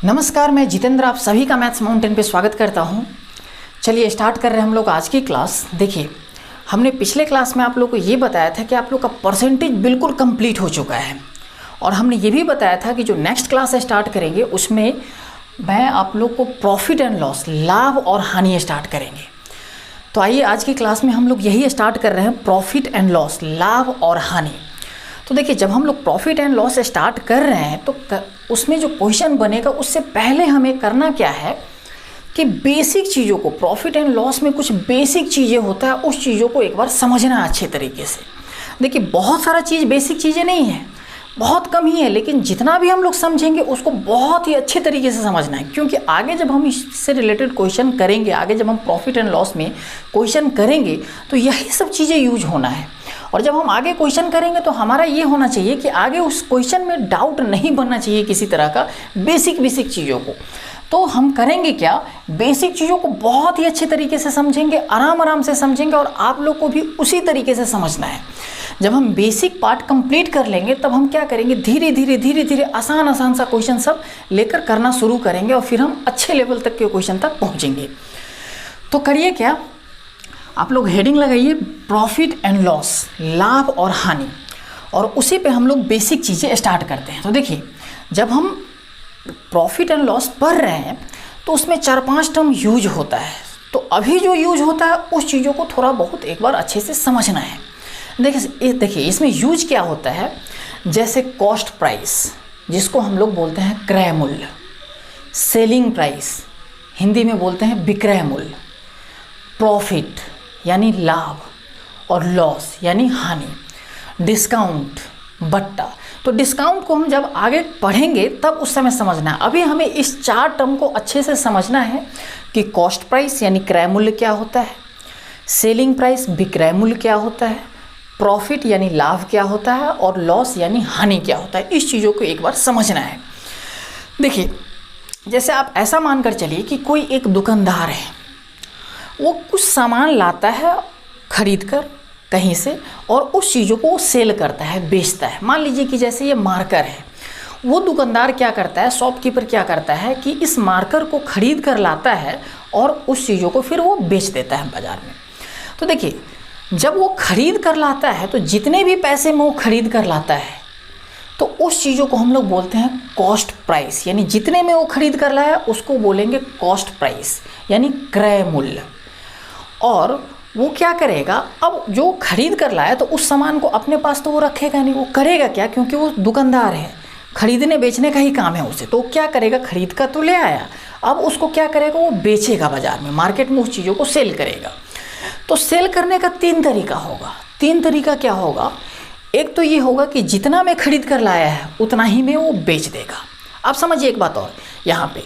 नमस्कार, मैं जितेंद्र आप सभी का मैथ्स माउंटेन पे स्वागत करता हूँ। चलिए स्टार्ट कर रहे हैं हम लोग आज की क्लास। देखिए, हमने पिछले क्लास में आप लोग को ये बताया था कि आप लोग का परसेंटेज बिल्कुल कंप्लीट हो चुका है और हमने ये भी बताया था कि जो नेक्स्ट क्लास स्टार्ट करेंगे उसमें मैं आप लोग को प्रॉफिट एंड लॉस, लाभ और हानि स्टार्ट करेंगे। तो आइए आज की क्लास में हम लोग यही स्टार्ट कर रहे हैं, प्रॉफिट एंड लॉस, लाभ और हानि। तो देखिए, जब हम लोग प्रॉफिट एंड लॉस स्टार्ट कर रहे हैं तो उसमें जो क्वेश्चन बनेगा उससे पहले हमें करना क्या है कि बेसिक चीज़ों को, प्रॉफिट एंड लॉस में कुछ बेसिक चीज़ें होता है, उस चीज़ों को एक बार समझना अच्छे तरीके से। देखिए, बहुत सारा चीज़ बेसिक चीज़ें नहीं है, बहुत कम ही है, लेकिन जितना भी हम लोग समझेंगे उसको बहुत ही अच्छे तरीके से समझना है, क्योंकि आगे जब हम इससे रिलेटेड क्वेश्चन करेंगे, आगे जब हम प्रॉफिट एंड लॉस में क्वेश्चन करेंगे तो यही सब चीज़ें यूज होना है। और जब हम आगे क्वेश्चन करेंगे तो हमारा ये होना चाहिए कि आगे उस क्वेश्चन में डाउट नहीं बनना चाहिए किसी तरह का, बेसिक चीज़ों को। तो हम करेंगे क्या, बेसिक चीज़ों को बहुत ही अच्छे तरीके से समझेंगे, आराम से समझेंगे और आप लोग को भी उसी तरीके से समझना है। जब हम बेसिक पार्ट कंप्लीट कर लेंगे तब हम क्या करेंगे, धीरे धीरे आसान सा क्वेश्चन सब लेकर करना शुरू करेंगे और फिर हम अच्छे लेवल तक के क्वेश्चन तक पहुँचेंगे। तो करिए क्या, आप लोग हेडिंग लगाइए प्रॉफिट एंड लॉस, लाभ और हानि, और उसी पे हम लोग बेसिक चीज़ें स्टार्ट करते हैं। तो देखिए, जब हम प्रॉफिट एंड लॉस पढ़ रहे हैं तो उसमें 4-5 टर्म यूज होता है। तो अभी जो यूज होता है उस चीज़ों को थोड़ा बहुत एक बार अच्छे से समझना है। देखिए इसमें यूज क्या होता है, जैसे कॉस्ट प्राइस, जिसको हम लोग बोलते हैं क्रय मूल्य, सेलिंग प्राइस, हिंदी में बोलते हैं विक्रय मूल्य, प्रॉफिट यानी लाभ और लॉस यानी हानि, डिस्काउंट, बट्टा। तो डिस्काउंट को हम जब आगे पढ़ेंगे तब उस समय समझना है। अभी हमें इस 4 टर्म को अच्छे से समझना है कि कॉस्ट प्राइस यानी क्रय मूल्य क्या होता है, सेलिंग प्राइस विक्रय मूल्य क्या होता है, प्रॉफिट यानी लाभ क्या होता है और लॉस यानी हानि क्या होता है। इस चीज़ों को एक बार समझना है। देखिए, जैसे आप ऐसा मानकर चलिए कि कोई एक दुकानदार है, वो कुछ सामान लाता है खरीद कर कहीं से और उस चीज़ों को सेल करता है, बेचता है। मान लीजिए कि जैसे ये मार्कर है, वो दुकानदार क्या करता है, शॉपकीपर क्या करता है कि इस मार्कर को खरीद कर लाता है और उस चीज़ों को फिर वो बेच देता है बाज़ार में। तो देखिए, जब वो खरीद कर लाता है तो जितने भी पैसे में वो खरीद कर लाता है तो उस चीज़ों को हम लोग बोलते हैं कॉस्ट प्राइस, यानी जितने में वो खरीद कर लाया उसको बोलेंगे कॉस्ट प्राइस यानी क्रय मूल्य। और वो क्या करेगा, अब जो खरीद कर लाया तो उस सामान को अपने पास तो वो रखेगा नहीं, वो करेगा क्या, क्योंकि वो दुकानदार है, खरीदने बेचने का ही काम है उसे। तो वो क्या करेगा, खरीद कर तो ले आया, अब उसको क्या करेगा, वो बेचेगा बाज़ार में, मार्केट में उस चीज़ों को सेल करेगा। तो सेल करने का 3 तरीका होगा। 3 तरीका क्या होगा, एक तो ये होगा कि जितना में खरीद कर लाया है उतना ही में वो बेच देगा। अब समझिए एक बात और यहाँ पे,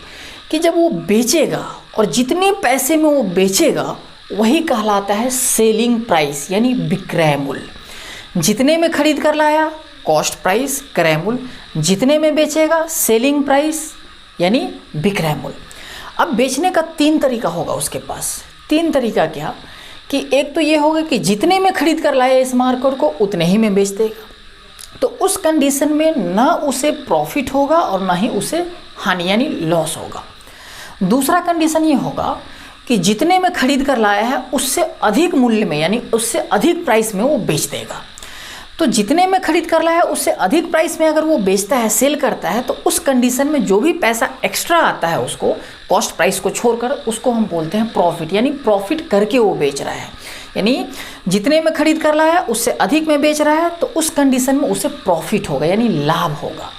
कि जब वो बेचेगा और जितने पैसे में वो बेचेगा वही कहलाता है सेलिंग प्राइस यानी विक्रय मूल्य। जितने में खरीद कर लाया कॉस्ट प्राइस, क्रय मूल्य, जितने में बेचेगा सेलिंग प्राइस यानी विक्रय मूल्य। अब बेचने का 3 तरीका होगा उसके पास। 3 तरीका क्या, कि एक तो ये होगा कि जितने में खरीद कर लाया इस मार्कर को उतने ही में बेच देगा। तो उस कंडीशन में ना उसे प्रॉफिट होगा और ना ही उसे हानि यानी लॉस होगा। दूसरा कंडीशन ये होगा कि जितने में खरीद कर लाया है उससे अधिक मूल्य में यानी उससे अधिक प्राइस में वो बेच देगा। तो जितने में खरीद कर लाया है उससे अधिक प्राइस में अगर वो बेचता है, सेल करता है, तो उस कंडीशन में जो भी पैसा एक्स्ट्रा आता है उसको, कॉस्ट प्राइस को छोड़कर, उसको हम बोलते हैं प्रॉफिट, यानी प्रॉफिट करके वो बेच रहा है। यानी जितने में खरीद कर लाया है उससे अधिक में बेच रहा है तो उस कंडीशन में उसे प्रॉफिट होगा यानी लाभ होगा।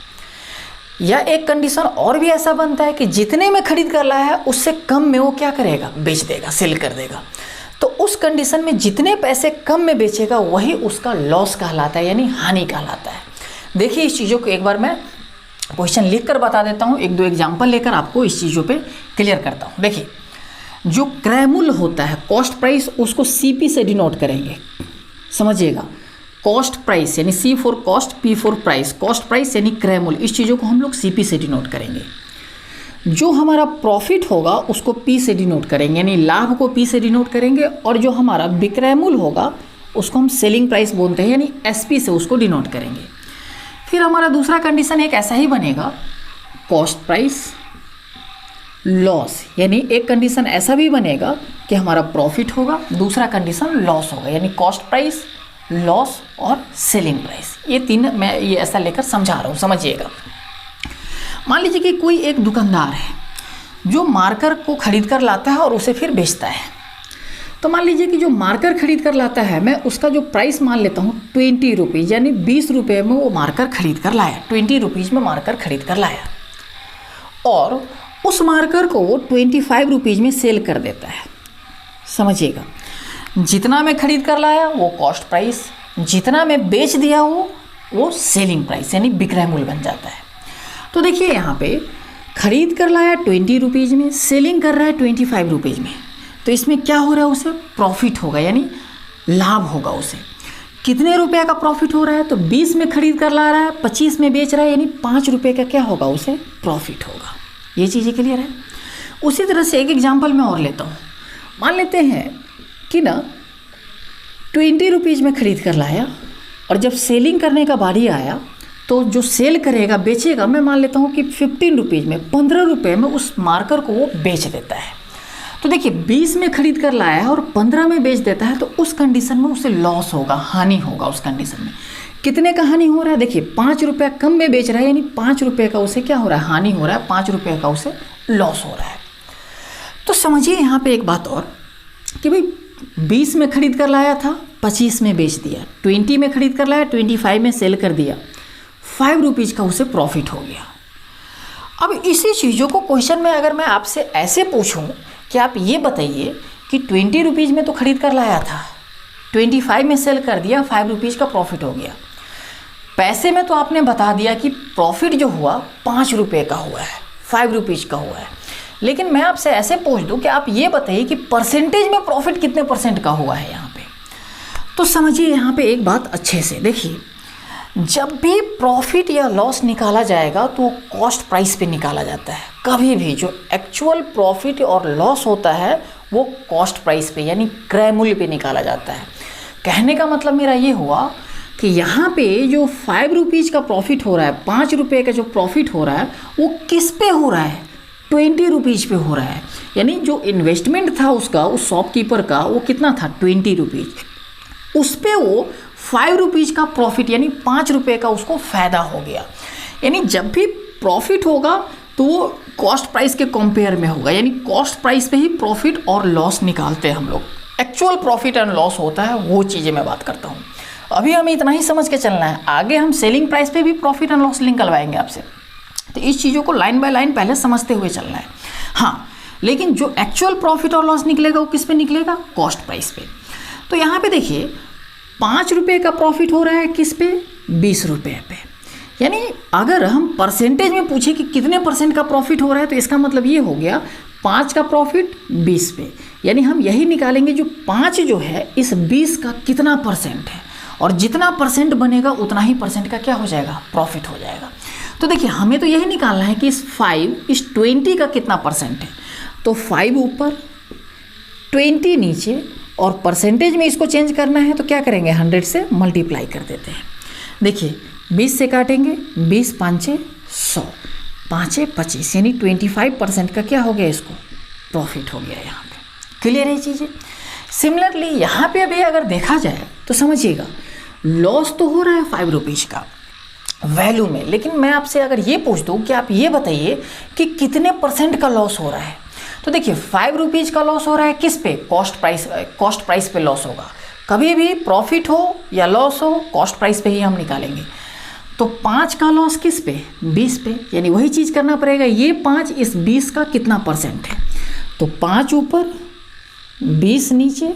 या एक कंडीशन और भी ऐसा बनता है कि जितने में खरीद कर लाया है उससे कम में वो क्या करेगा, बेच देगा, सेल कर देगा। तो उस कंडीशन में जितने पैसे कम में बेचेगा वही उसका लॉस कहलाता है यानी हानि कहलाता है। देखिए, इस चीज़ों को एक बार मैं क्वेश्चन लिख कर बता देता हूँ, 1-2 एग्जाम्पल लेकर आपको इस चीज़ों पे क्लियर करता हूँ। देखिए, जो क्रय मूल्य होता है कॉस्ट प्राइस, उसको CP से डिनोट करेंगे, समझिएगा। कॉस्ट प्राइस यानी C for cost, P for price, cost price यानी क्रय मूल्य, इस चीज़ों को हम लोग CP से डिनोट करेंगे। जो हमारा प्रॉफिट होगा उसको P से डिनोट करेंगे, यानी लाभ को P से डिनोट करेंगे, और जो हमारा विक्रय मूल्य होगा उसको हम सेलिंग प्राइस बोलते हैं यानी SP से उसको डिनोट करेंगे। फिर हमारा दूसरा कंडीशन एक ऐसा ही बनेगा, कॉस्ट प्राइस लॉस, यानी एक कंडीशन ऐसा भी बनेगा कि हमारा प्रॉफिट होगा, दूसरा कंडीशन लॉस होगा, यानी कॉस्ट प्राइस, लॉस और सेलिंग प्राइस। ये तीन मैं ये ऐसा लेकर समझा रहा हूँ, समझिएगा। मान लीजिए कि कोई एक दुकानदार है जो मार्कर को खरीद कर लाता है और उसे फिर बेचता है। तो मान लीजिए कि जो मार्कर खरीद कर लाता है, मैं उसका जो प्राइस मान लेता हूँ 20 रुपीज़, यानी 20 रुपये में वो मार्कर खरीद कर लाया, 20 रुपीज़ में मार्कर खरीद कर लाया, और उस मार्कर को वो 25 रुपीज़ में सेल कर देता है। समझिएगा, जितना मैं खरीद कर लाया वो कॉस्ट प्राइस, जितना मैं बेच दिया वो सेलिंग प्राइस, यानी विक्रय मूल्य बन जाता है। तो देखिए यहाँ पे खरीद कर लाया 20 रुपीज़ में, सेलिंग कर रहा है 25 रुपीज़ में, तो इसमें क्या हो रहा है, उसे प्रॉफिट होगा, यानी लाभ होगा उसे। कितने रुपए का प्रॉफिट हो रहा है, तो 20 में खरीद कर ला रहा है, 25 में बेच रहा है, यानी 5 रुपये का क्या होगा, उसे प्रॉफिट होगा। ये चीज़ें क्लियर है। उसी तरह से एक एग्जाम्पल मैं और लेता हूँ। मान लेते हैं कि ना 20 रुपीज़ में खरीद कर लाया, और जब सेलिंग करने का बारी आया तो जो सेल करेगा, बेचेगा, मैं मान लेता हूँ कि 15 रुपीज़ में, 15 रुपये में उस मार्कर को वो बेच देता है। तो देखिए 20 में खरीद कर लाया है और 15 में बेच देता है, तो उस कंडीशन में उसे लॉस होगा, हानि होगा। उस कंडीशन में कितने का हानि हो रहा है, देखिए 5 रुपये कम में बेच रहा है, यानी 5 रुपये का उसे क्या हो रहा है, हानि हो रहा है, 5 रुपये का उसे लॉस हो रहा है। तो समझिए यहाँ पे एक बात और कि भाई 20 में खरीद कर लाया था, 25 में बेच दिया, 20 में खरीद कर लाया, 25 में सेल कर दिया, 5 रुपीज़ का उसे प्रॉफिट हो गया। अब इसी चीज़ों को क्वेश्चन में अगर मैं आपसे ऐसे पूछूं कि आप ये बताइए कि 20 रुपीज़ में तो खरीद कर लाया था, 25 में सेल कर दिया, 5 रुपीज़ का प्रॉफिट हो गया। पैसे में तो आपने बता दिया कि प्रॉफिट जो हुआ 5 रुपये का हुआ है, 5 रुपीज़ का हुआ है, लेकिन मैं आपसे ऐसे पूछ दूं कि आप ये बताइए कि परसेंटेज में प्रॉफिट कितने % का हुआ है यहाँ पे। तो समझिए यहाँ पे एक बात अच्छे से देखिए, जब भी प्रॉफिट या लॉस निकाला जाएगा तो कॉस्ट प्राइस पे निकाला जाता है। कभी भी जो एक्चुअल प्रॉफिट और लॉस होता है वो कॉस्ट प्राइस पे, यानी क्रय मूल्य पे निकाला जाता है। कहने का मतलब मेरा ये हुआ कि यहाँ पे जो 5 रुपीज़ का प्रॉफिट हो रहा है, 5 रुपये का जो प्रॉफिट हो रहा है, वो किस पे हो रहा है, 20 रुपीज़ पे हो रहा है। यानी जो इन्वेस्टमेंट था उसका, उस शॉपकीपर का, वो कितना था, 20 रुपीज़, उस पे वो 5 रुपीज़ का प्रॉफिट, यानी 5 रुपये का उसको फ़ायदा हो गया। यानी जब भी प्रॉफिट होगा तो वो कॉस्ट प्राइस के कंपेयर में होगा, यानी कॉस्ट प्राइस पे ही प्रॉफिट और लॉस निकालते हैं हम लोग। एक्चुअल प्रॉफिट एंड लॉस होता है, वो चीज़ें मैं बात करता हूँ। अभी हमें इतना ही समझ के चलना है, आगे हम सेलिंग प्राइस पे भी प्रॉफिट एंड लॉस निकलवाएंगे आपसे। तो इस चीज़ों को लाइन बाय लाइन पहले समझते हुए चलना है। हाँ, लेकिन जो एक्चुअल प्रॉफिट और लॉस निकलेगा वो किस पे निकलेगा, कॉस्ट प्राइस पे। तो यहाँ पे देखिए 5 रुपये का प्रॉफिट हो रहा है किस पे, 20 रुपये पे। यानी अगर हम परसेंटेज में पूछे कि कितने % का प्रॉफिट हो रहा है, तो इसका मतलब ये हो गया 5 का प्रॉफिट 20 पे, यानी हम यही निकालेंगे जो 5 जो है इस 20 का कितना % है, और जितना % बनेगा उतना ही % का क्या हो जाएगा, प्रॉफिट हो जाएगा। तो देखिए हमें तो यही निकालना है कि इस 5 इस 20 का कितना % है। तो 5 ऊपर 20 नीचे, और परसेंटेज में इसको चेंज करना है तो क्या करेंगे, 100 से मल्टीप्लाई कर देते हैं। देखिए 20 से काटेंगे, 20 5 100, 5 25, यानी 25% का क्या हो गया, इसको प्रॉफिट हो गया। यहाँ पे क्लियर है चीज़ें। सिमिलरली यहाँ पे अभी अगर देखा जाए तो समझिएगा लॉस तो हो रहा है 5 रुपीज़ का वैल्यू में, लेकिन मैं आपसे अगर ये पूछ दूँ कि आप ये बताइए कि कितने % का लॉस हो रहा है, तो देखिए 5 रुपीज़ का लॉस हो रहा है किस पे, कॉस्ट प्राइस पे लॉस होगा। कभी भी प्रॉफिट हो या लॉस हो, कॉस्ट प्राइस पे ही हम निकालेंगे। तो 5 का लॉस किस पे, 20 पे, यानी वही चीज़ करना पड़ेगा, ये 5 इस 20 का कितना % है। तो 5 ऊपर 20 नीचे,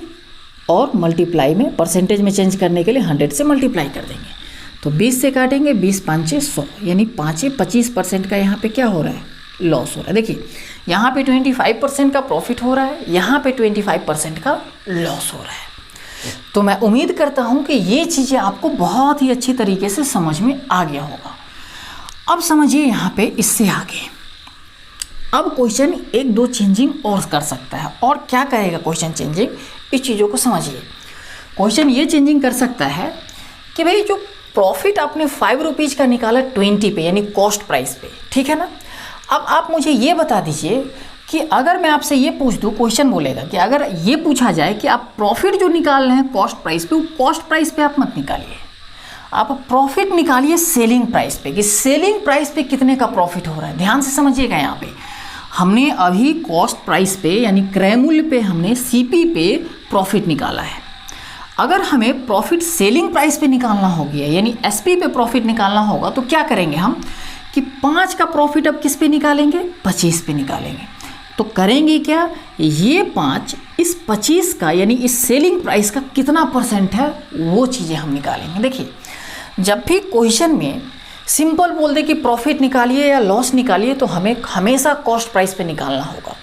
और मल्टीप्लाई में परसेंटेज में चेंज करने के लिए 100 से मल्टीप्लाई कर देंगे। तो 20 से काटेंगे, 20 5 100, यानी 5 25% का यहाँ पे क्या हो रहा है, लॉस हो रहा है। देखिए यहाँ पे 25% का प्रॉफिट हो रहा है, यहाँ पे 25% का लॉस हो रहा है। तो मैं उम्मीद करता हूँ कि ये चीज़ें आपको बहुत ही अच्छी तरीके से समझ में आ गया होगा। अब समझिए यहाँ पे इससे आगे, अब क्वेश्चन 1-2 चेंजिंग और कर सकता है। और क्या करेगा क्वेश्चन चेंजिंग, इस चीज़ों को समझिए। क्वेश्चन ये चेंजिंग कर सकता है कि भाई जो प्रॉफिट आपने 5 रुपीज़ का निकाला 20 पे, यानी कॉस्ट प्राइस पे, ठीक है ना। अब आप मुझे ये बता दीजिए कि अगर मैं आपसे ये पूछ दूँ, क्वेश्चन बोलेगा कि अगर ये पूछा जाए कि आप प्रॉफिट जो निकाल रहे हैं कॉस्ट प्राइस पे, वो कॉस्ट प्राइस पे आप मत निकालिए, आप प्रॉफिट निकालिए सेलिंग प्राइस पे, कि सेलिंग प्राइस पे कितने का प्रॉफिट हो रहा है। ध्यान से समझिएगा, यहाँ पे हमने अभी कॉस्ट प्राइस पे यानी क्रय मूल्य पे हमने सीपी पे प्रॉफिट निकाला है। अगर हमें प्रॉफिट सेलिंग प्राइस पे निकालना हो गया यानी एसपी पे प्रॉफिट निकालना होगा तो क्या करेंगे हम कि 5 का प्रॉफिट अब किस पे निकालेंगे, 25 पे निकालेंगे। तो करेंगे क्या, ये 5 इस 25 का यानी इस सेलिंग प्राइस का कितना परसेंट है वो चीज़ें हम निकालेंगे। देखिए, जब भी क्वेश्चन में सिंपल बोल दे कि प्रॉफिट निकालिए या लॉस निकालिए तो हमें हमेशा कॉस्ट प्राइस पे निकालना होगा।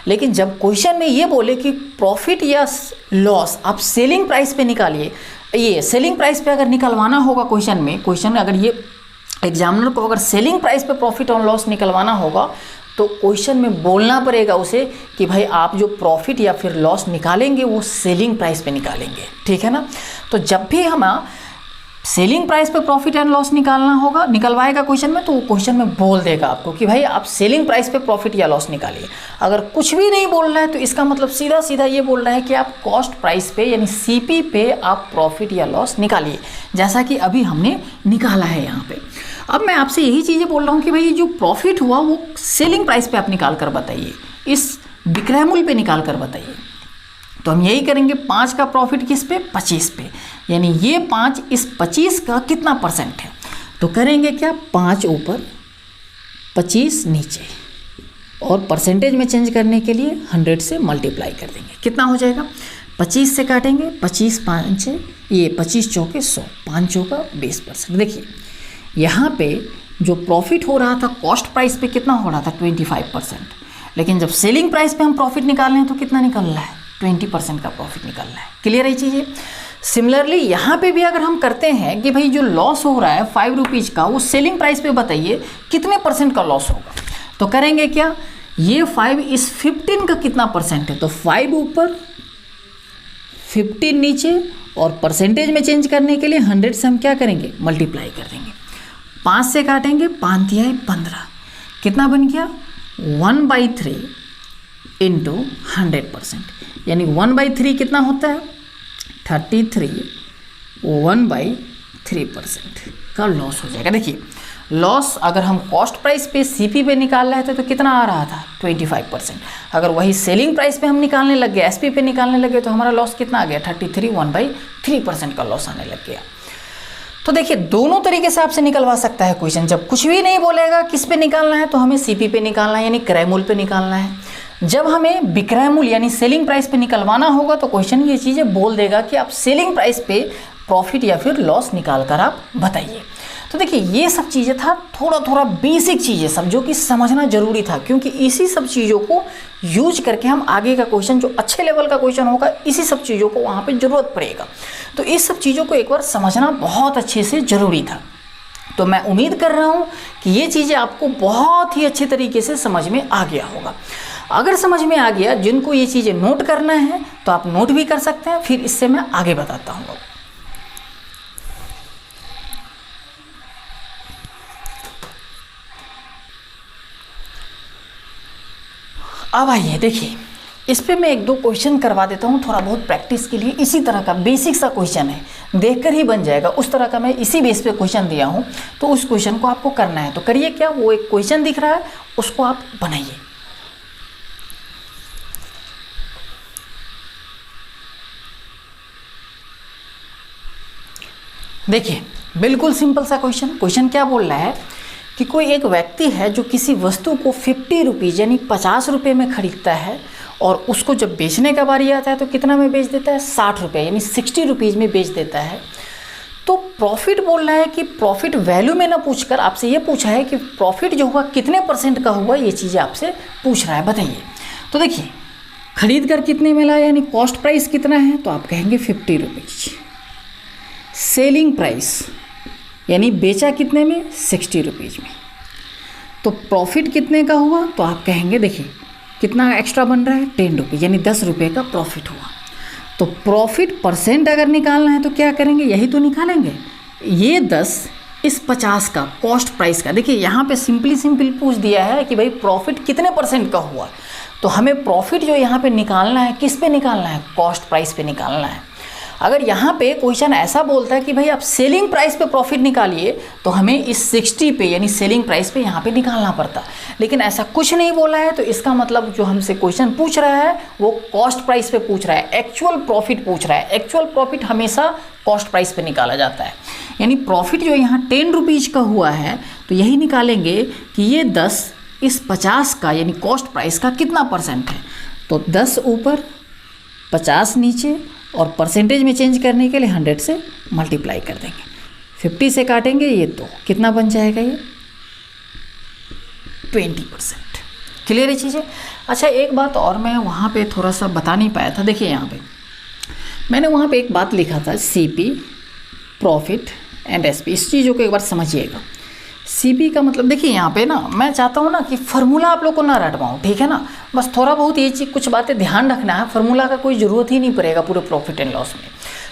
लेकिन जब क्वेश्चन में ये बोले कि प्रॉफिट या लॉस आप सेलिंग प्राइस पे निकालिए, ये सेलिंग प्राइस पे अगर निकलवाना होगा क्वेश्चन अगर ये एग्जामिनर को अगर सेलिंग प्राइस पे प्रॉफिट और लॉस निकलवाना होगा तो क्वेश्चन में बोलना पड़ेगा उसे कि भाई आप जो प्रॉफिट या फिर लॉस निकालेंगे वो सेलिंग प्राइस पे निकालेंगे, ठीक है ना। तो जब भी हम सेलिंग प्राइस पे प्रॉफिट एंड लॉस निकालना होगा, निकलवाएगा क्वेश्चन में, तो वो क्वेश्चन में बोल देगा आपको कि भाई आप सेलिंग प्राइस पे प्रॉफिट या लॉस निकालिए। अगर कुछ भी नहीं बोल रहा है तो इसका मतलब सीधा सीधा ये बोल रहा है कि आप कॉस्ट प्राइस पे यानी सीपी पे आप प्रॉफिट या लॉस निकालिए, जैसा कि अभी हमने निकाला है यहाँ पे। अब मैं आपसे यही चीज़ें बोल रहा हूँ कि भाई जो प्रॉफिट हुआ वो सेलिंग प्राइस पे आप निकाल कर बताइए, इस विक्रय मूल्य पे निकाल कर बताइए। तो हम यही करेंगे, 5 का प्रॉफिट किस पे, 25 पे, यानी ये 5 इस 25 का कितना परसेंट है। तो करेंगे क्या, 5 ऊपर 25 नीचे, और परसेंटेज में चेंज करने के लिए 100 से मल्टीप्लाई कर देंगे। कितना हो जाएगा, 25 से काटेंगे, 25 5 ये 25 चौके 100, 5 चौका 20%। देखिए यहाँ पे जो प्रॉफिट हो रहा था कॉस्ट प्राइस पे कितना हो रहा था, 25%, लेकिन जब सेलिंग प्राइस पे हम प्रॉफिट निकाल रहे हैं तो कितना निकल रहा है, 20% का प्रॉफिट निकल रहा है। क्लियर है चीज़ें। सिमिलरली यहाँ पे भी अगर हम करते हैं कि भाई जो लॉस हो रहा है 5 रुपीज़ का, वो सेलिंग प्राइस पे बताइए कितने परसेंट का लॉस होगा। तो करेंगे क्या, ये 5 इस 15 का कितना परसेंट है, तो 5 ऊपर 15 नीचे, और परसेंटेज में चेंज करने के लिए 100 से हम क्या करेंगे, मल्टीप्लाई कर देंगे। 5 से काटेंगे, 5 दिया है 15, कितना बन गया, 1/3 इंटू 100%, यानी 1/3 कितना होता है, 33, 1/3% का लॉस हो जाएगा। देखिए लॉस अगर हम कॉस्ट प्राइस पे सीपी पे निकाल रहे थे तो कितना आ रहा था, 25%। अगर वही सेलिंग प्राइस पे हम निकालने लग गए, एसपी पे निकालने लगे, तो हमारा लॉस कितना आ गया, 33, 1/3% का लॉस आने लग गया। तो देखिए दोनों तरीके से आपसे निकलवा सकता है क्वेश्चन। जब कुछ भी नहीं बोलेगा किस पे निकालना है तो हमें सीपी पे निकालना है यानी क्रय मूल्य पे निकालना है। जब हमें विक्रय मूल्य यानी सेलिंग प्राइस पे निकलवाना होगा तो क्वेश्चन ये चीज़ें बोल देगा कि आप सेलिंग प्राइस पे प्रॉफिट या फिर लॉस निकाल कर आप बताइए। तो देखिए ये सब चीज़ें था, थोड़ा थोड़ा बेसिक चीज़ें सब जो कि समझना जरूरी था, क्योंकि इसी सब चीज़ों को यूज करके हम आगे का क्वेश्चन जो अच्छे लेवल का क्वेश्चन होगा इसी सब चीज़ों को वहाँ पे ज़रूरत पड़ेगा। तो इस सब चीज़ों को एक बार समझना बहुत अच्छे से ज़रूरी था। तो मैं उम्मीद कर रहा हूँ कि ये चीज़ें आपको बहुत ही अच्छे तरीके से समझ में आ गया होगा। अगर समझ में आ गया, जिनको ये चीज़ें नोट करना है तो आप नोट भी कर सकते हैं, फिर इससे मैं आगे बताता हूँ। अब आइए देखिए, इस पे मैं 1-2 क्वेश्चन करवा देता हूँ थोड़ा बहुत प्रैक्टिस के लिए। इसी तरह का बेसिक सा क्वेश्चन है, देखकर ही बन जाएगा उस तरह का मैं इसी बेस पे क्वेश्चन दिया हूँ। तो उस क्वेश्चन को आपको करना है। तो करिए क्या, वो एक क्वेश्चन दिख रहा है उसको आप बनाइए। देखिए बिल्कुल सिंपल सा क्वेश्चन क्या बोल रहा है कि कोई एक व्यक्ति है जो किसी वस्तु को 50 रुपीज़ यानी 50 रुपये में खरीदता है और उसको जब बेचने का बारी आता है तो कितना में बेच देता है, 60 रुपये यानी 60 रुपीज़ में बेच देता है। तो प्रॉफिट बोल रहा है कि प्रॉफिट वैल्यू में ना पूछकर आपसे ये पूछा है कि प्रॉफिट जो हुआ कितने % का हुआ, ये चीज़ें आपसे पूछ रहा है, बताइए। तो देखिए खरीद कर कितने में लाया यानी कॉस्ट प्राइस कितना है, तो आप कहेंगे 50 रुपीज़। सेलिंग प्राइस यानी बेचा कितने में, 60 रुपीज़ में। तो प्रॉफिट कितने का हुआ, तो आप कहेंगे देखिए कितना एक्स्ट्रा बन रहा है, 10 रुपीज़ यानी 10 रुपये का प्रॉफिट हुआ। तो प्रॉफिट % अगर निकालना है तो क्या करेंगे, यही तो निकालेंगे। ये 10 इस 50 का कॉस्ट प्राइस का, देखिए यहाँ पे सिंपली पूछ दिया है कि भाई प्रॉफिट कितने % का हुआ। तो हमें प्रॉफिट जो यहाँ पे निकालना है, किस पे निकालना है? कॉस्ट प्राइस पे निकालना है। अगर यहाँ पे क्वेश्चन ऐसा बोलता है कि भाई आप सेलिंग प्राइस पे प्रॉफिट निकालिए, तो हमें इस 60 पे यानी सेलिंग प्राइस पे यहाँ पे निकालना पड़ता। लेकिन ऐसा कुछ नहीं बोला है, तो इसका मतलब जो हमसे क्वेश्चन पूछ रहा है वो कॉस्ट प्राइस पे पूछ रहा है, एक्चुअल प्रॉफिट पूछ रहा है। एक्चुअल प्रॉफिट हमेशा कॉस्ट प्राइस पे निकाला जाता है। यानी प्रॉफिट जो यहाँ 10 रुपीज़ का हुआ है, तो यही निकालेंगे कि ये 10 इस 50 का यानी कॉस्ट प्राइस का कितना परसेंट है। तो 10 ऊपर 50 नीचे, और परसेंटेज में चेंज करने के लिए 100 से मल्टीप्लाई कर देंगे। 50 से काटेंगे ये, तो कितना बन जाएगा? ये 20%। क्लियर है चीज़ें? अच्छा, एक बात और मैं वहाँ पे थोड़ा सा बता नहीं पाया था। देखिए यहाँ पे मैंने वहाँ पे एक बात लिखा था, CP, प्रॉफिट एंड SP। इस चीज़ों को एक बार समझिएगा। CP का मतलब देखिए यहाँ पे ना, मैं चाहता हूँ ना कि फार्मूला आप लोग को ना रट पाऊँ, ठीक है ना। बस थोड़ा बहुत ये चीज़, कुछ बातें ध्यान रखना है। फार्मूला का कोई ज़रूरत ही नहीं पड़ेगा पूरे प्रॉफिट एंड लॉस में।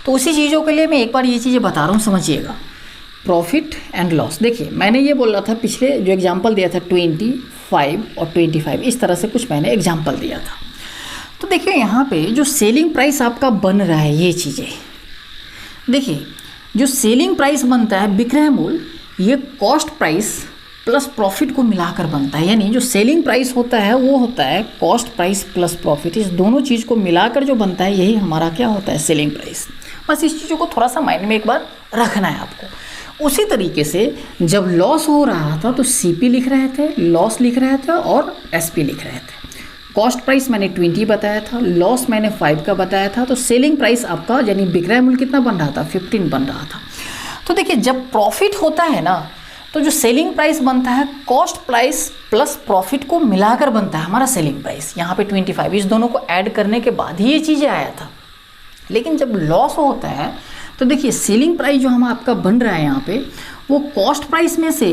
तो उसी चीज़ों के लिए मैं एक बार ये चीज़ें बता रहा हूँ, समझिएगा। प्रॉफिट एंड लॉस, देखिए मैंने ये बोल रहा था, पिछले जो एग्जाम्पल दिया था 25 और 25, इस तरह से कुछ मैंने एग्जाम्पल दिया था। तो देखिए यहाँ पे जो सेलिंग प्राइस आपका बन रहा है, ये चीज़ें देखिए, जो सेलिंग प्राइस बनता है, विक्रय मूल्य, ये कॉस्ट प्राइस प्लस प्रॉफिट को मिलाकर बनता है। यानी जो सेलिंग प्राइस होता है वो होता है कॉस्ट प्राइस प्लस प्रॉफिट। इस दोनों चीज़ को मिलाकर जो बनता है, यही हमारा क्या होता है? Selling price. बस इस चीज़ों को थोड़ा सा माइंड में एक बार रखना है आपको। उसी तरीके से जब लॉस हो रहा था तो CP लिख रहे थे, लॉस लिख रहे थे और SP लिख रहे थे। कॉस्ट प्राइस मैंने 20 बताया था, लॉस मैंने 5 का बताया था। तो सेलिंग प्राइस आपका यानी विक्रय मूल्य कितना बन रहा था? 15 बन रहा था। तो देखिए जब प्रॉफिट होता है ना, तो जो सेलिंग प्राइस बनता है कॉस्ट प्राइस प्लस प्रॉफिट को मिलाकर बनता है हमारा सेलिंग प्राइस। यहाँ पे 25, इस दोनों को ऐड करने के बाद ही ये चीज़ें आया था। लेकिन जब लॉस होता है तो देखिए सेलिंग प्राइस जो हम आपका बन रहा है यहाँ पे, वो कॉस्ट प्राइस में से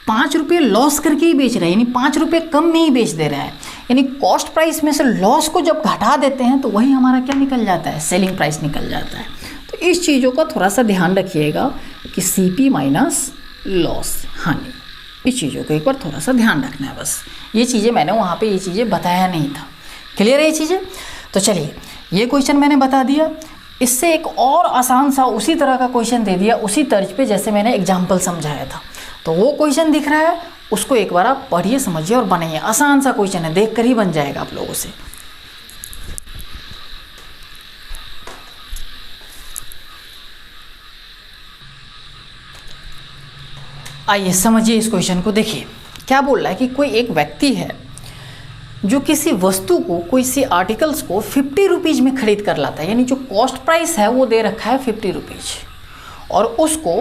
5 रुपये लॉस करके ही बेच रहा है, यानी 5 रुपये कम में ही बेच दे रहा है। यानी कॉस्ट प्राइस में से लॉस को जब घटा देते हैं तो वही हमारा क्या निकल जाता है? सेलिंग प्राइस निकल जाता है। तो इस चीज़ों का थोड़ा सा ध्यान रखिएगा कि CP माइनस लॉस, हानि, इस चीज़ों को एक बार थोड़ा सा ध्यान रखना है। बस ये चीज़ें मैंने वहाँ पे ये चीज़ें बताया नहीं था। क्लियर है ये चीज़ें? तो चलिए, ये क्वेश्चन मैंने बता दिया। इससे एक और आसान सा उसी तरह का क्वेश्चन दे दिया, उसी तर्ज पे जैसे मैंने एग्जाम्पल समझाया था। तो वो क्वेश्चन दिख रहा है, उसको एक बार आप पढ़िए, समझिए और बनाइए। आसान सा क्वेश्चन है, देख कर ही बन जाएगा आप लोगों से। आइए समझिए इस क्वेश्चन को। देखिए क्या बोल रहा है कि कोई एक व्यक्ति है जो किसी वस्तु को, किसी आर्टिकल्स को 50 रुपीज़ में खरीद कर लाता है। यानी जो कॉस्ट प्राइस है वो दे रखा है 50 रुपीज़, और उसको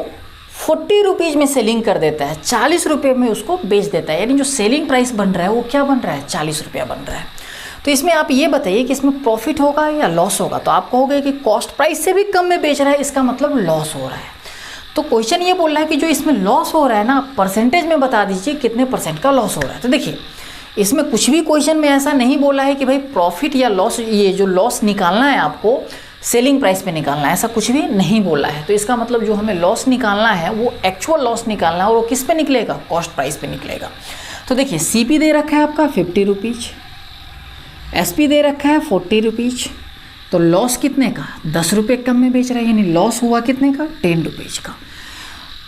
40 रुपीज़ में सेलिंग कर देता है, 40 रुपये में उसको बेच देता है। यानी जो सेलिंग प्राइस बन रहा है वो क्या बन रहा है? 40 रुपया बन रहा है। तो इसमें आप ये बताइए कि इसमें प्रॉफिट होगा या लॉस होगा। तो आप कहोगे कि कॉस्ट प्राइस से भी कम में बेच रहा है, इसका मतलब लॉस हो रहा है। तो क्वेश्चन ये बोल रहा है कि जो इसमें लॉस हो रहा है ना, परसेंटेज में बता दीजिए कितने % का लॉस हो रहा है। तो देखिए इसमें कुछ भी क्वेश्चन में ऐसा नहीं बोला है कि भाई प्रॉफिट या लॉस, ये जो लॉस निकालना है आपको सेलिंग प्राइस पे निकालना है, ऐसा कुछ भी नहीं बोला है। तो इसका मतलब जो हमें लॉस निकालना है वो एक्चुअल लॉस निकालना है, और वो किस पे निकलेगा? कॉस्ट प्राइस पे निकलेगा। तो देखिए CP दे रखा है आपका 50 रुपीज़, SP दे रखा है 40 रुपीज़। तो लॉस कितने का? 10 रुपये कम में बेच रहा है, यानी लॉस हुआ कितने का? 10 रुपीज़ का।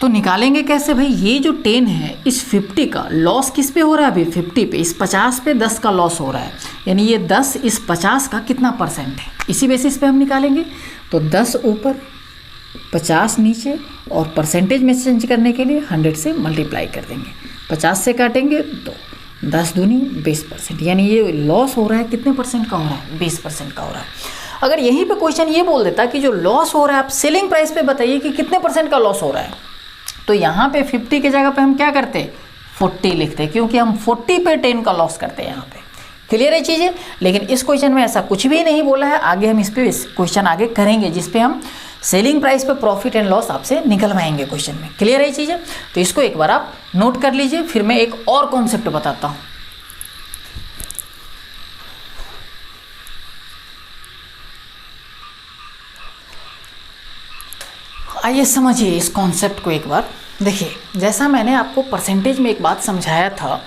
तो निकालेंगे कैसे भाई? ये जो 10 है, इस 50 का लॉस किस पे हो रहा है? अभी 50 पे, इस 50 पे 10 का लॉस हो रहा है, यानी ये 10 इस 50 का कितना % है, इसी बेसिस पे हम निकालेंगे। तो 10 ऊपर 50 नीचे, और परसेंटेज में चेंज करने के लिए 100 से मल्टीप्लाई कर देंगे। 50 से काटेंगे तो 10 दूनी 20%, यानी ये लॉस हो रहा है कितने % का हो रहा है? 20% का हो रहा है। अगर यहीं पे क्वेश्चन ये बोल देता कि जो लॉस हो रहा है आप सेलिंग प्राइस पे बताइए कि कितने % का लॉस हो रहा है, तो यहाँ पे 50 की जगह पे हम क्या करते? 40 लिखते, क्योंकि हम 40 पे 10 का लॉस करते हैं यहाँ पे। क्लियर है चीज़ें? लेकिन इस क्वेश्चन में ऐसा कुछ भी नहीं बोला है। आगे हम इस पे क्वेश्चन आगे करेंगे जिसपे हम सेलिंग प्राइस पे प्रॉफिट एंड लॉस आपसे निकलवाएंगे क्वेश्चन में। क्लियर है चीज़ें? तो इसको एक बार आप नोट कर लीजिए, फिर मैं एक और कॉन्सेप्ट बताता हूँ। आइए समझिए इस कॉन्सेप्ट को एक बार। देखिए जैसा मैंने आपको परसेंटेज में एक बात समझाया था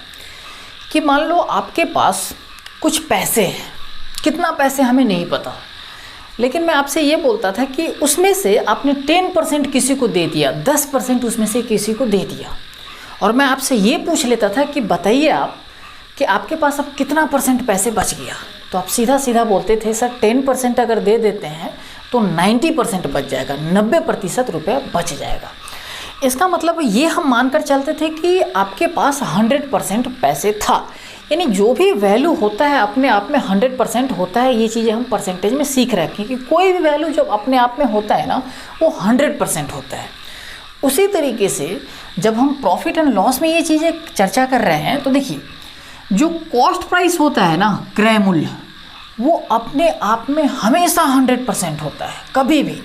कि मान लो आपके पास कुछ पैसे हैं, कितना पैसे हमें नहीं पता, लेकिन मैं आपसे ये बोलता था कि उसमें से आपने 10% किसी को दे दिया, 10% उसमें से किसी को दे दिया, और मैं आपसे ये पूछ लेता था कि बताइए आप कि आपके पास अब कितना % पैसे बच गया, तो आप सीधा सीधा बोलते थे सर 10% अगर दे देते हैं तो 90% बच जाएगा, 90% रुपया बच जाएगा। इसका मतलब ये हम मानकर चलते थे कि आपके पास 100% पैसे था, यानी जो भी वैल्यू होता है अपने आप में 100% होता है। ये चीज़ें हम परसेंटेज में सीख रहे हैं कि कोई भी वैल्यू जब अपने आप में होता है ना वो 100% होता है। उसी तरीके से जब हम प्रॉफिट एंड लॉस में ये चीज़ें चर्चा कर रहे हैं तो देखिए जो कॉस्ट प्राइस होता है ना, क्रय मूल्य, वो अपने आप में हमेशा 100% होता है। कभी भी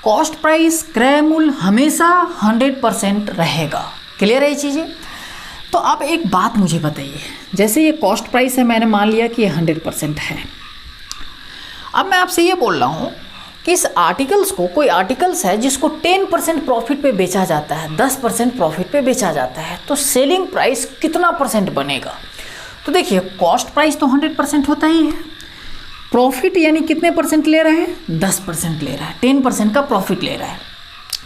कॉस्ट प्राइस, क्रय मूल्य हमेशा 100% रहेगा। क्लियर है ये चीज़ें? तो आप एक बात मुझे बताइए, जैसे ये कॉस्ट प्राइस है, मैंने मान लिया कि ये 100% है। अब मैं आपसे ये बोल रहा हूँ कि इस आर्टिकल्स को, कोई आर्टिकल्स है जिसको 10% प्रॉफिट पे बेचा जाता है, 10% प्रॉफिट पे बेचा जाता है, तो सेलिंग प्राइस कितना % बनेगा? तो देखिए कॉस्ट प्राइस तो 100% होता ही है, प्रॉफिट यानी कितने % ले रहा है? 10% ले रहा है, 10% का प्रॉफिट ले रहा है।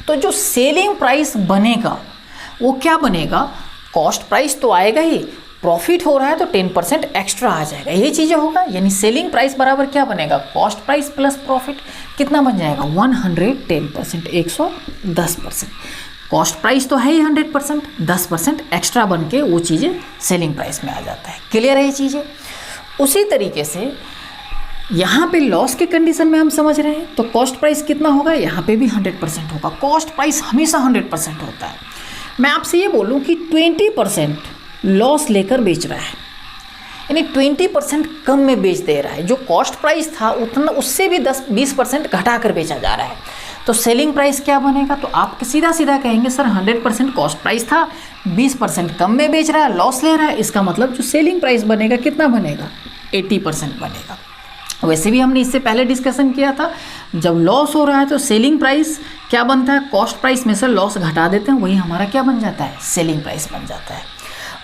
तो जो सेलिंग प्राइस बनेगा वो क्या बनेगा? कॉस्ट प्राइस तो आएगा ही, प्रॉफिट हो रहा है तो 10% एक्स्ट्रा आ जाएगा, ये चीज़ें होगा। यानी सेलिंग प्राइस बराबर क्या बनेगा? कॉस्ट प्राइस प्लस प्रॉफिट, कितना बन जाएगा? 110%, 110%। कॉस्ट प्राइस तो है ही 100%, 10% एक्स्ट्रा बन के वो चीज़ें सेलिंग प्राइस में आ जाता है। क्लियर है ये चीज़ें? उसी तरीके से यहाँ पे लॉस के कंडीशन में हम समझ रहे हैं तो कॉस्ट प्राइस कितना होगा? यहाँ पे भी 100% होगा। कॉस्ट प्राइस हमेशा 100% होता है। मैं आपसे ये बोलूँ कि 20% लॉस लेकर बेच रहा है, यानी 20% कम में बेच दे रहा है। जो कॉस्ट प्राइस था उतना, उससे भी 10-20% घटा कर बेचा जा रहा है, तो सेलिंग प्राइस क्या बनेगा? तो आप सीधा सीधा कहेंगे सर 100% कॉस्ट प्राइस था, 20% कम में बेच रहा है, लॉस ले रहा है, इसका मतलब जो सेलिंग प्राइस बनेगा कितना बनेगा? 80% बनेगा। वैसे भी हमने इससे पहले डिस्कशन किया था, जब लॉस हो रहा है तो सेलिंग प्राइस क्या बनता है? कॉस्ट प्राइस में से लॉस घटा देते हैं, वही हमारा क्या बन जाता है? सेलिंग प्राइस बन जाता है।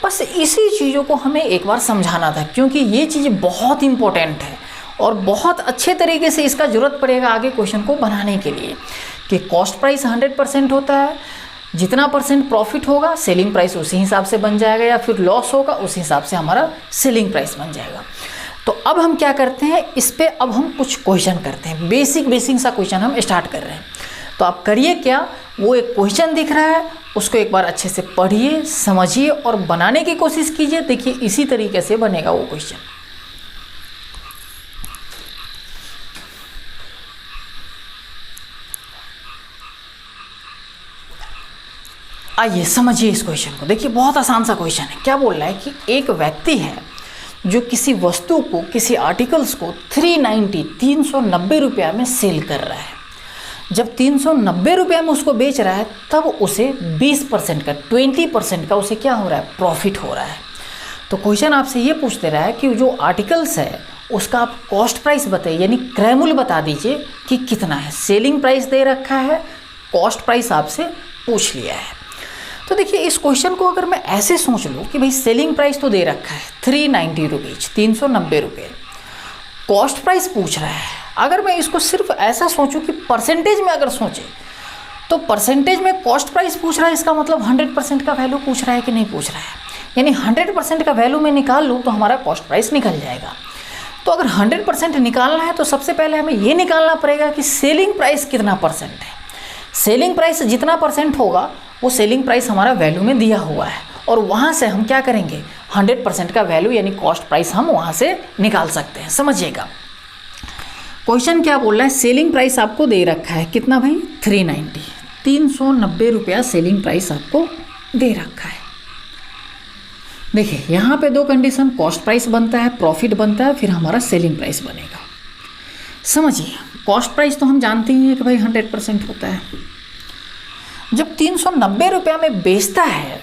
बस इसी चीज़ों को हमें एक बार समझाना था, क्योंकि ये चीज़ें बहुत इंपॉर्टेंट है और बहुत अच्छे तरीके से इसका ज़रूरत पड़ेगा आगे क्वेश्चन को बनाने के लिए, कि कॉस्ट प्राइस 100% होता है, जितना % प्रॉफिट होगा सेलिंग प्राइस उसी हिसाब से बन जाएगा, या फिर लॉस होगा उस हिसाब से हमारा सेलिंग प्राइस बन जाएगा। तो अब हम क्या करते हैं, इस पे अब हम कुछ क्वेश्चन करते हैं, बेसिक सा क्वेश्चन हम स्टार्ट कर रहे हैं। तो आप करिए क्या, वो एक क्वेश्चन दिख रहा है उसको एक बार अच्छे से पढ़िए, समझिए और बनाने की कोशिश कीजिए। देखिए इसी तरीके से बनेगा वो क्वेश्चन। आइए समझिए इस क्वेश्चन को। देखिए बहुत आसान सा क्वेश्चन है। क्या बोल रहा है कि एक व्यक्ति है जो किसी वस्तु को, किसी आर्टिकल्स को 390 रुपया में सेल कर रहा है। जब 390 रुपया में उसको बेच रहा है तब उसे 20% का, 20% का उसे क्या हो रहा है? प्रॉफिट हो रहा है। तो क्वेश्चन आपसे ये पूछते रहा है कि जो आर्टिकल्स है उसका आप कॉस्ट प्राइस बताइए, यानी क्रय मूल्य बता दीजिए कि कितना है। सेलिंग प्राइस दे रखा है, कॉस्ट प्राइस आपसे पूछ लिया है। तो देखिए इस क्वेश्चन को अगर मैं ऐसे सोच लूँ कि भाई सेलिंग प्राइस तो दे रखा है 390 रुपीज़, 390 रुपये, कॉस्ट प्राइस पूछ रहा है। अगर मैं इसको सिर्फ ऐसा सोचूं कि परसेंटेज में अगर सोचें तो परसेंटेज में कॉस्ट प्राइस पूछ रहा है, इसका मतलब 100% का वैल्यू पूछ रहा है कि नहीं पूछ रहा है। यानी 100% का वैल्यू मैं निकाल लूँ तो हमारा कॉस्ट प्राइस निकल जाएगा। तो अगर 100% निकालना है तो सबसे पहले हमें ये निकालना पड़ेगा कि सेलिंग प्राइस कितना % है। सेलिंग प्राइस जितना % होगा वो सेलिंग प्राइस हमारा वैल्यू में दिया हुआ है, और वहाँ से हम क्या करेंगे? 100% का वैल्यू यानी कॉस्ट प्राइस हम वहाँ से निकाल सकते हैं। समझिएगा क्वेश्चन क्या बोल रहा है। सेलिंग प्राइस आपको दे रखा है कितना भाई? 390 रुपया सेलिंग प्राइस आपको दे रखा है। देखिए यहाँ पे दो कंडीशन, कॉस्ट प्राइस बनता है, प्रॉफिट बनता है, फिर हमारा सेलिंग प्राइस बनेगा। समझिए कॉस्ट प्राइस तो हम जानते ही हैं कि भाई 100% होता है। जब 390 रुपया में बेचता है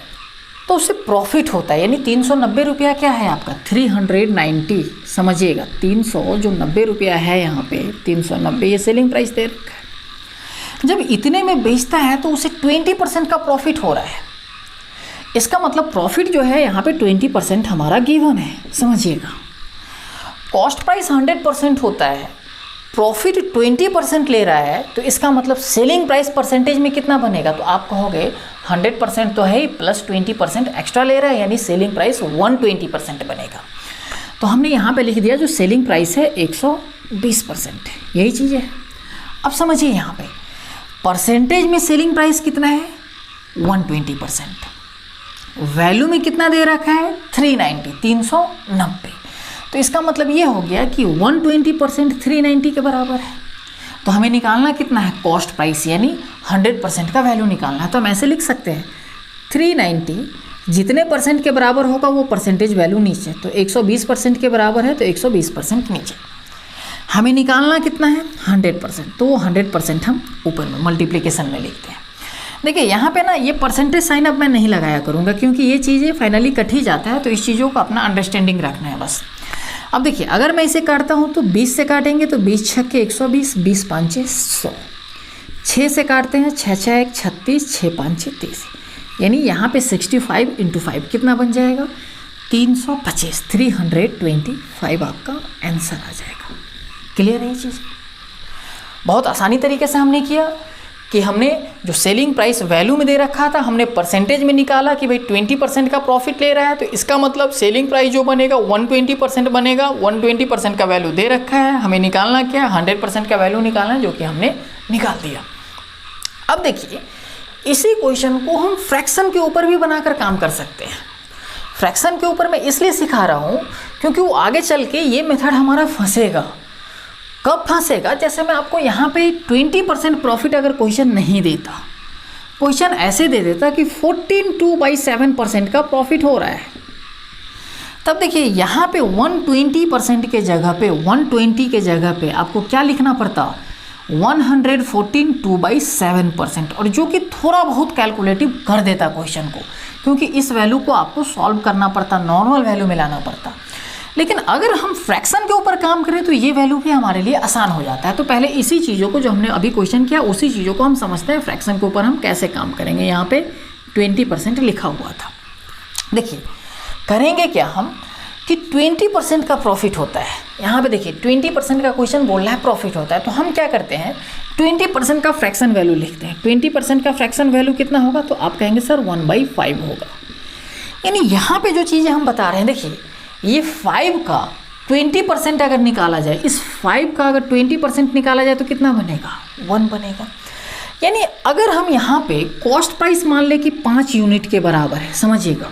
तो उससे प्रॉफिट होता है, यानी 390 रुपया क्या है आपका? 390। समझिएगा 300 जो 90 रुपया है यहाँ पे 390 ये सेलिंग प्राइस दे रखा है। जब इतने में बेचता है तो उसे 20% का प्रॉफिट हो रहा है। इसका मतलब प्रॉफिट जो है यहाँ पे 20% हमारा गिवन है। समझिएगा कॉस्ट प्राइस 100% होता है, प्रॉफिट 20% ले रहा है, तो इसका मतलब सेलिंग प्राइस परसेंटेज में कितना बनेगा? तो आप कहोगे 100% तो है ही, प्लस 20% एक्स्ट्रा ले रहा है, यानी सेलिंग प्राइस 120% बनेगा। तो हमने यहाँ पे लिख दिया जो सेलिंग प्राइस है 120%, यही चीज़ है। अब समझिए यहाँ पे परसेंटेज में सेलिंग प्राइस कितना है? 120%। वैल्यू में कितना दे रखा है? 390। तो इसका मतलब ये हो गया कि 120% 390 के बराबर है। तो हमें निकालना कितना है? कॉस्ट प्राइस, यानी 100% का वैल्यू निकालना है। तो हम ऐसे लिख सकते हैं 390 जितने परसेंट के बराबर होगा वो परसेंटेज वैल्यू नीचे, तो 120% के बराबर है तो 120% नीचे। हमें निकालना कितना है? 100%, तो वो 100% हम ऊपर में मल्टीप्लिकेशन में लिखते हैं। देखिए यहाँ पे ना ये परसेंटेज साइन अब मैं नहीं लगाया करूँगा, क्योंकि ये चीज़ें फाइनली कट ही जाता है, तो इस चीज़ों को अपना अंडरस्टैंडिंग रखना है बस। अब देखिए अगर मैं इसे काटता हूँ तो 20 से काटेंगे तो 20 छक्के 120, 20 पाँचे 100। 6 से काटते हैं, 6 6 1 36, 6 पाँचे 30, यानी यहाँ पे 65 × 5 कितना बन जाएगा? 325, 325 आपका आंसर आ जाएगा। क्लियर है ये चीज़? बहुत आसानी तरीके से हमने किया कि हमने जो सेलिंग प्राइस वैल्यू में दे रखा था, हमने परसेंटेज में निकाला कि भाई 20% का प्रॉफिट ले रहा है, तो इसका मतलब सेलिंग प्राइस जो बनेगा 120% बनेगा। 120% का वैल्यू दे रखा है, हमें निकालना क्या है? 100% का वैल्यू निकालना है, जो कि हमने निकाल दिया। अब देखिए इसी क्वेश्चन को हम फ्रैक्शन के ऊपर भी बनाकर काम कर सकते हैं। फ्रैक्शन के ऊपर मैं इसलिए सिखा रहा हूँ क्योंकि वो आगे चल के ये मेथड हमारा फंसेगा। कब फंसेगा? जैसे मैं आपको यहाँ पे 20% प्रॉफिट अगर क्वेश्चन नहीं देता, क्वेश्चन ऐसे दे देता कि 14/7% का प्रॉफिट हो रहा है, तब देखिए यहाँ पे 120% के जगह पे 120 के जगह पे आपको क्या लिखना पड़ता? 114/7%, और जो कि थोड़ा बहुत कैलकुलेटिव कर देता क्वेश्चन को, क्योंकि इस वैल्यू को आपको सॉल्व करना पड़ता, नॉर्मल वैल्यू में लाना पड़ता। लेकिन अगर हम फ्रैक्शन के ऊपर काम करें तो ये वैल्यू भी हमारे लिए आसान हो जाता है। तो पहले इसी चीज़ों को जो हमने अभी क्वेश्चन किया उसी चीज़ों को हम समझते हैं फ्रैक्शन के ऊपर हम कैसे काम करेंगे। यहाँ पे 20% लिखा हुआ था। देखिए करेंगे क्या हम कि 20% का प्रॉफिट होता है। यहाँ पे देखिए 20% का क्वेश्चन बोल रहा है प्रॉफिट होता है, तो हम क्या करते हैं 20% का फ्रैक्शन वैल्यू लिखते हैं। 20% का फ्रैक्शन वैल्यू कितना होगा? तो आप कहेंगे सर 1/5 होगा। यानी यहाँ पे जो चीज़ें हम बता रहे हैं, देखिए ये 5 का 20% अगर निकाला जाए, इस 5 का अगर 20% निकाला जाए तो कितना बनेगा? 1 बनेगा। यानी अगर हम यहाँ पे कॉस्ट प्राइस मान ले कि 5 यूनिट के बराबर है, समझिएगा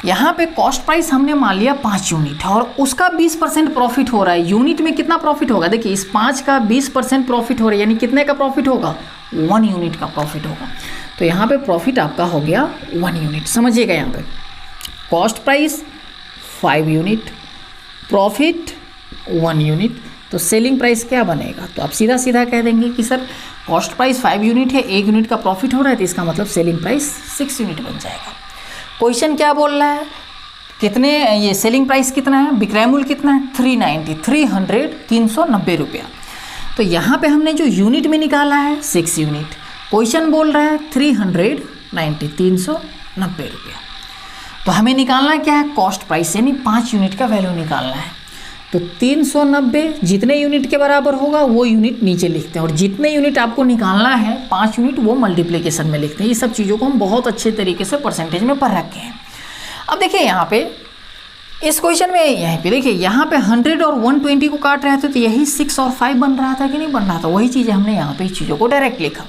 यहाँ पे कॉस्ट प्राइस हमने मान लिया 5 यूनिट और उसका 20% प्रॉफिट हो रहा है। यूनिट में कितना प्रॉफिट होगा? देखिए इस 5 का 20% प्रॉफिट हो रहा है, यानी कितने का प्रॉफिट होगा? 1 यूनिट का प्रॉफिट होगा। तो यहाँ पे प्रॉफिट आपका हो गया 1 यूनिट। समझिएगा यहाँ पे cost price 5 unit, profit 1 unit, तो सेलिंग प्राइस क्या बनेगा? तो आप सीधा सीधा कह देंगे कि सर कॉस्ट प्राइस 5 यूनिट है, 1 यूनिट का प्रॉफिट हो रहा है, तो इसका मतलब सेलिंग प्राइस 6 यूनिट बन जाएगा। क्वेश्चन क्या बोल रहा है? कितने ये सेलिंग प्राइस कितना है? विक्रय मूल्य कितना है? 390 रुपया। तो यहाँ पे हमने जो यूनिट में निकाला है 6 यूनिट, क्वेश्चन बोल रहा है 390 रुपया। तो हमें निकालना क्या है? कॉस्ट प्राइस, यानी 5 यूनिट का वैल्यू निकालना है। तो 390 जितने यूनिट के बराबर होगा वो यूनिट नीचे लिखते हैं, और जितने यूनिट आपको निकालना है 5 यूनिट वो मल्टीप्लिकेशन में लिखते हैं। ये सब चीज़ों को हम बहुत अच्छे तरीके से परसेंटेज में पढ़ रखे हैं। अब देखिए यहाँ पे इस क्वेश्चन में यहीं पे देखिए यहाँ पे 100 और 120 को काट रहे थे, तो यही 6 और 5 बन रहा था कि नहीं बन रहा था? वही चीज़ हमने यहाँ पे इस चीज़ों को डायरेक्ट लिखा।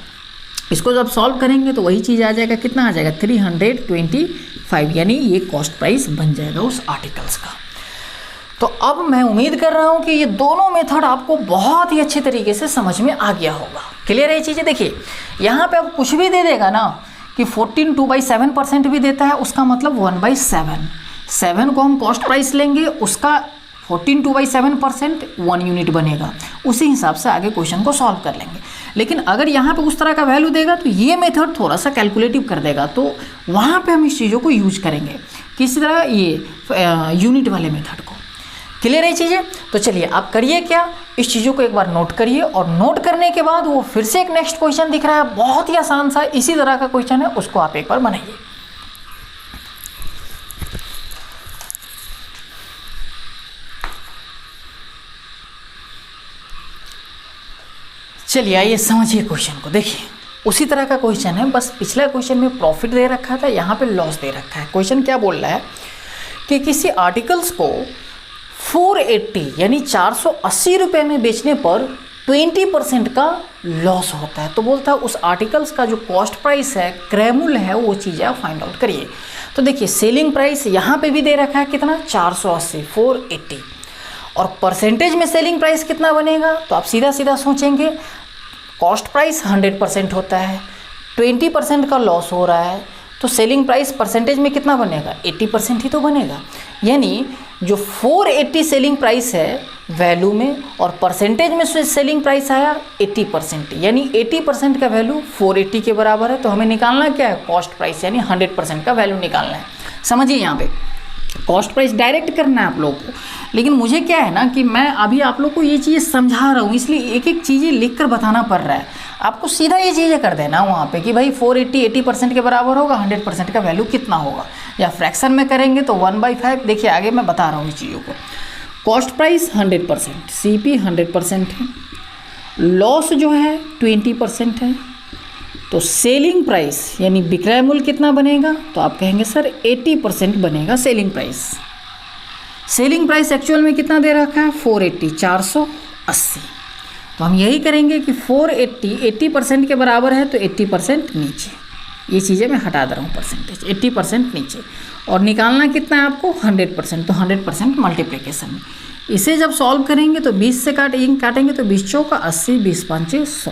इसको जब सॉल्व करेंगे तो वही चीज़ आ जाएगा, कितना आ जाएगा? 325, यानी ये कॉस्ट प्राइस बन जाएगा उस आर्टिकल्स का। तो अब मैं उम्मीद कर रहा हूँ कि ये दोनों मेथड आपको बहुत ही अच्छे तरीके से समझ में आ गया होगा। क्लियर है ये चीज़ें? देखिए यहाँ पे अब कुछ भी दे देगा ना कि 14/7% भी देता है, उसका मतलब 1/7। 7 को हम कॉस्ट प्राइस लेंगे, उसका 14/7% 1 यूनिट बनेगा। उसी हिसाब से आगे क्वेश्चन को सॉल्व कर लेंगे। लेकिन अगर यहाँ पे उस तरह का वैल्यू देगा तो ये मेथड थोड़ा सा कैलकुलेटिव कर देगा, तो वहाँ पे हम इस चीज़ों को यूज करेंगे। किसी तरह ये यूनिट वाले मेथड को। क्लियर है चीज़ें? तो चलिए आप करिए क्या, इस चीज़ों को एक बार नोट करिए, और नोट करने के बाद वो फिर से एक नेक्स्ट क्वेश्चन दिख रहा है, बहुत ही आसान सा इसी तरह का क्वेश्चन है, उसको आप एक बार बनाइए। चलिए आइए समझिए क्वेश्चन को। देखिए उसी तरह का क्वेश्चन है, बस पिछला क्वेश्चन में प्रॉफिट दे रखा था, यहाँ पे लॉस दे रखा है। क्वेश्चन क्या बोल रहा है कि किसी आर्टिकल्स को 480 यानी 480 रुपये में बेचने पर 20% का लॉस होता है। तो बोलता है उस आर्टिकल्स का जो कॉस्ट प्राइस है, क्रय है, वो चीज़ें आप फाइंड आउट करिए। तो देखिए सेलिंग प्राइस यहाँ पे भी दे रखा है कितना, 480, 480, और परसेंटेज में सेलिंग प्राइस कितना बनेगा, तो आप सीधा सीधा सोचेंगे कॉस्ट प्राइस 100% होता है, 20% का लॉस हो रहा है, तो सेलिंग प्राइस परसेंटेज में कितना बनेगा, 80% ही तो बनेगा। यानी जो 480 सेलिंग प्राइस है वैल्यू में और परसेंटेज में सेलिंग प्राइस आया 80%, यानी 80% का वैल्यू 480 के बराबर है। तो हमें निकालना क्या है, कॉस्ट प्राइस, यानी 100% का वैल्यू निकालना है। समझिए यहाँ पे कॉस्ट प्राइस डायरेक्ट करना है आप लोगों को, लेकिन मुझे क्या है ना कि मैं अभी आप लोग को ये चीज़ समझा रहा हूँ, इसलिए एक एक चीज़ें लिख कर बताना पड़ रहा है। आपको सीधा ये चीज़ें कर देना वहाँ पे कि भाई 480 80% के बराबर होगा, 100% का वैल्यू कितना होगा, या फ्रैक्शन में करेंगे तो 1/5। देखिए आगे मैं बता रहा हूँ इस चीज़ों को। कॉस्ट प्राइस 100%, CP 100% है, लॉस जो है 20% है, तो सेलिंग प्राइस यानी विक्रय मूल्य कितना बनेगा, तो आप कहेंगे सर 80% बनेगा selling price. Selling price actual में कितना दे रखा है, 480, 480। तो हम यही करेंगे कि 480 80% के बराबर है, तो 80% नीचे, ये चीज़ें मैं हटा दे रहा हूँ, परसेंटेज 80% नीचे, और निकालना कितना है आपको 100%, तो 100% मल्टीप्लिकेशन में। इसे जब सॉल्व करेंगे तो 20 से काटेंगे तो 20 चौका 80, 20 पंचे 100,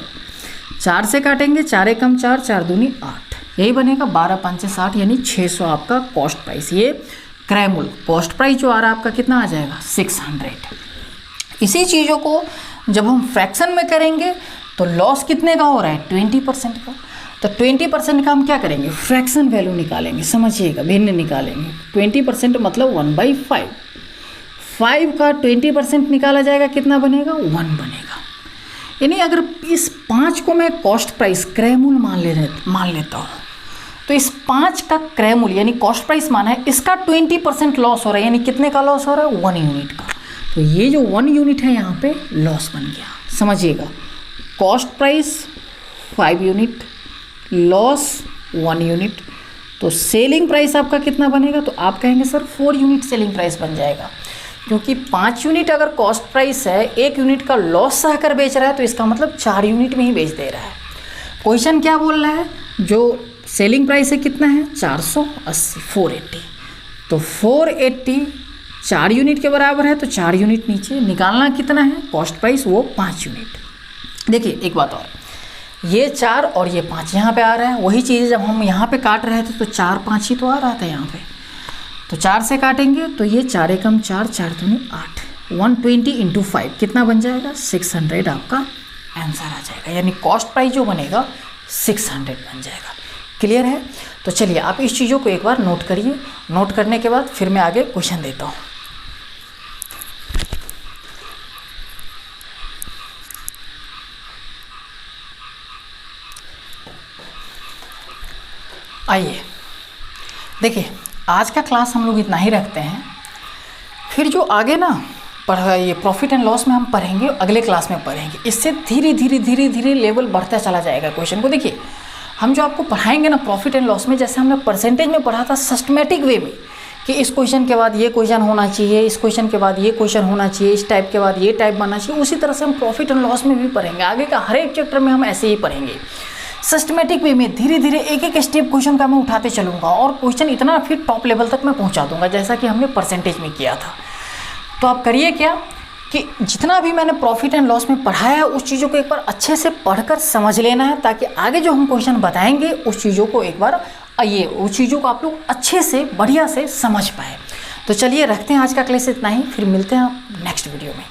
4 से काटेंगे, 4 एकम 4, 4 दूनी 8, यही बनेगा 12 पंचे 60, यानी 600 आपका कॉस्ट प्राइस। ये क्रय मूल्य कॉस्ट प्राइस जो आ रहा है आपका कितना आ जाएगा, 600। इसी चीज़ों को जब हम फ्रैक्शन में करेंगे तो लॉस कितने का हो रहा है, 20% का। तो 20% का हम क्या करेंगे, फ्रैक्शन वैल्यू निकालेंगे। समझिएगा, भिन्न निकालेंगे। 20% मतलब 1/5, 5 का 20% निकाला जाएगा, कितना बनेगा, 1 बनेगा। यानी अगर इस 5 को मैं कॉस्ट प्राइस क्रय मूल्य मान लेता हूँ, तो इस 5 का क्रय मूल्य यानी कॉस्ट प्राइस माना है, इसका 20% लॉस हो रहा है, यानी कितने का लॉस हो रहा है, 1 यूनिट का। तो ये जो 1 यूनिट है यहाँ पे लॉस बन गया। समझिएगा, cost price 5 unit, loss 1 unit, तो सेलिंग प्राइस आपका कितना बनेगा, तो आप कहेंगे सर 4 यूनिट सेलिंग प्राइस बन जाएगा, क्योंकि 5 यूनिट अगर कॉस्ट प्राइस है, 1 यूनिट का लॉस सहकर बेच रहा है, तो इसका मतलब 4 यूनिट में ही बेच दे रहा है। क्वेश्चन क्या बोल रहा है, जो सेलिंग प्राइस है कितना है, 480, 480, तो 480 4 यूनिट के बराबर है, तो 4 यूनिट नीचे, निकालना कितना है कॉस्ट प्राइस, वो 5 यूनिट। देखिए एक बात और, ये 4 और ये 5 यहाँ पे आ रहा है, वही चीज़ जब हम यहाँ पे काट रहे थे तो 4 5 ही तो आ रहा था यहाँ पे, तो 4 से काटेंगे तो ये 4 एकम 4, 4 दूनी 8, 120 इंटू 5 कितना बन जाएगा, 600 आपका आंसर आ जाएगा। यानी कॉस्ट प्राइस जो बनेगा 600 बन जाएगा। क्लियर है? तो चलिए आप इस चीज़ों को एक बार नोट करिए। नोट करने के बाद फिर मैं आगे क्वेश्चन देता हूँ। आइए देखिए, आज का क्लास हम लोग इतना ही रखते हैं, फिर जो आगे ना ये प्रॉफिट एंड लॉस में हम पढ़ेंगे, अगले क्लास में पढ़ेंगे। इससे धीरे धीरे लेवल बढ़ता चला जाएगा क्वेश्चन को। देखिए हम जो आपको पढ़ाएंगे ना प्रॉफिट एंड लॉस में, जैसे हमने परसेंटेज में पढ़ा था सिस्टमेटिक वे में कि इस क्वेश्चन के बाद ये क्वेश्चन होना चाहिए, इस क्वेश्चन के बाद ये क्वेश्चन होना चाहिए, इस टाइप के बाद ये टाइप बनना चाहिए, उसी तरह से हम प्रॉफिट एंड लॉस में भी पढ़ेंगे। आगे का हर एक चैप्टर में हम ऐसे ही पढ़ेंगे सिस्टमेटिक वे में। धीरे धीरे एक एक स्टेप क्वेश्चन का मैं उठाते चलूँगा और क्वेश्चन इतना फिर टॉप लेवल तक मैं पहुँचा दूँगा, जैसा कि हमने परसेंटेज में किया था। तो आप करिए क्या कि जितना भी मैंने प्रॉफिट एंड लॉस में पढ़ाया है उस चीज़ों को एक बार अच्छे से पढ़कर समझ लेना है, ताकि आगे जो हम क्वेश्चन बताएंगे उस चीज़ों को एक बार उस चीज़ों को आप लोग अच्छे से बढ़िया से समझ पाए। तो चलिए रखते हैं आज का क्लास इतना ही, फिर मिलते हैं आप नेक्स्ट वीडियो में।